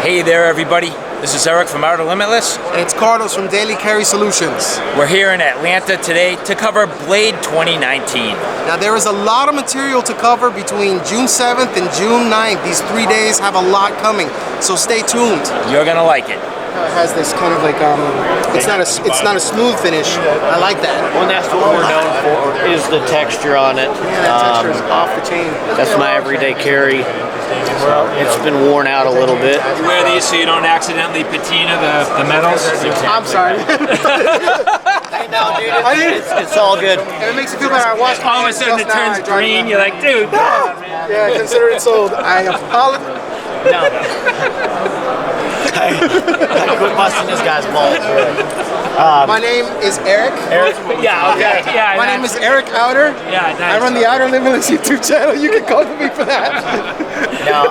Hey there, everybody. This is Eric from Outer Limitless. And it's Carlos from Daily Carry Solutions. We're here in Atlanta today to cover Blade 2019. Now there is a lot of material to cover between June 7th and June 9th. These 3 days have a lot coming, so stay tuned. You're gonna like it. It has this kind of like it's not a smooth finish. I like that. Well, that's what we're known for, is the texture on it. Yeah, that texture is off the chain. That's my everyday carry. It's been worn out a little bit. You wear these so you don't accidentally patina the metals? I'm sorry. Hey, no, dude, it's all good. It makes you feel better. I watched All of a sudden it turns green, you're like, dude, no! Yeah, consider it sold. I apologize. No. I quit busting this guy's balls. My name is Eric. Yeah, okay. Yeah, My name is Eric Outer. Yeah, nice. I run the Outer Limitless YouTube channel. You can call me for that. No,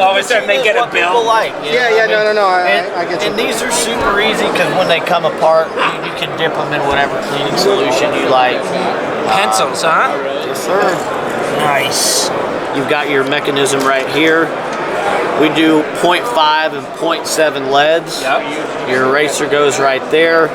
all of a sudden they get a bill. Like, Yeah, no. I get you. And these are super easy because when they come apart, you can dip them in whatever cleaning solution you like. Pencils, huh? Yes, sir. Nice. You've got your mechanism right here. We do 0.5 and 0.7 leads. Yep. Your eraser goes right there.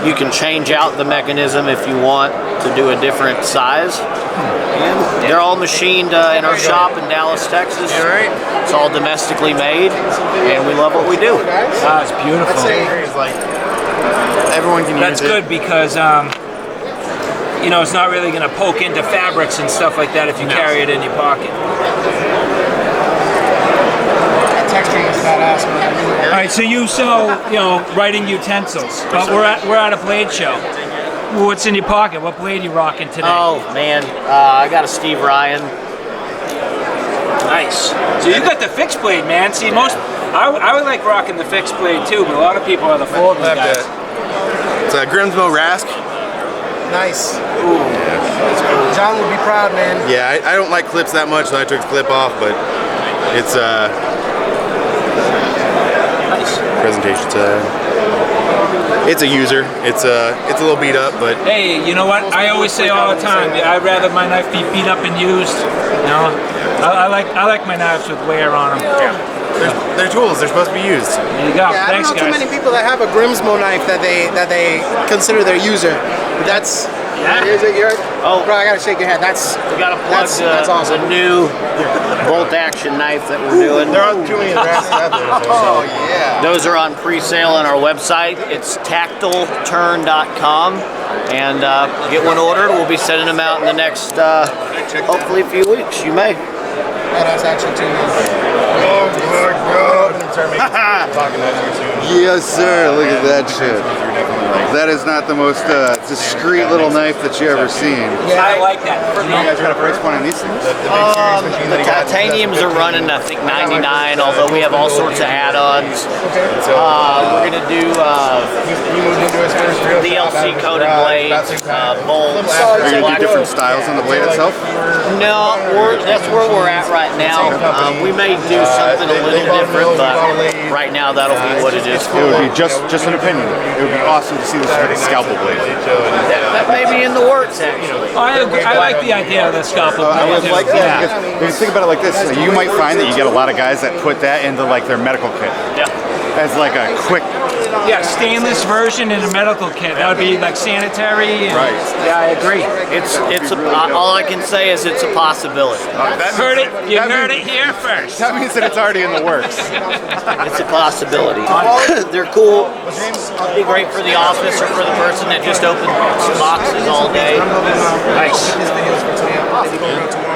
You can change out the mechanism if you want to do a different size. And they're all machined in our shop in Dallas, Texas. It's all domestically made, and we love what we do. Oh, it's beautiful. Everyone can use it. That's good because you know, it's not really going to poke into fabrics and stuff like that if you carry it in your pocket. Texturing is badass, man. All right, so you sell, you know, writing utensils, but we're at a blade show. What's in your pocket? What blade are you rocking today? Oh man, I got a Steve Ryan. Nice. So you got the fixed blade, man. See, I would like rocking the fixed blade too, but a lot of people are the folding guys. It's a Grimsmo Rask. Nice. Ooh. Yeah. John would be proud, man. Yeah, I don't like clips that much, so I took the clip off, but it's Nice. presentation. It's a user. It's a little beat up, but Hey, you know what? I always say all the time, I'd rather my knife be beat up and used. You know, I like my knives with wear on them. yeah. They're tools. They're supposed to be used. There you go. Yeah, I don't Thanks, know guys. too many people that have a Grimsmo knife that they consider their user. That's Oh. bro, I gotta shake your hand. We got to plug that's awesome. the new bolt action knife that we're doing. There aren't too many Rasks out there. Oh yeah. Those are on pre-sale on our website. It's tactileturn.com, and get one ordered. We'll be sending them out in the next, hopefully, a few weeks. You may. Badass action too, man. Oh my god. Yes, sir. Look at that shit. That is not the most discreet little knife that you ever seen. I like that. You guys got a price point on these things? The titaniums are running, I think, $99, although we have all sorts of add-ons. We're going to do DLC coated blades, bolts. Are you going to do different styles on the blade itself? No, that's where we're at right now. We may do something a little different, but right now that'll be what it is. It would be just an opinion. It would be awesome to see this with a scalpel blade. That may be in the works, actually. I like the idea of the scalpel I blade. would like that because think about it like this: you might find that you get a lot of guys that put that into like their medical kit as like a quick. Yeah, stainless version in a medical kit. That would be like sanitary. And, Right. Yeah, I agree. All I can say is it's a possibility. You heard it here first. That means that it's already in the works. It's a possibility. They're cool. It'd be great for the office or for the person that just opens boxes all day. Nice. His videos for today.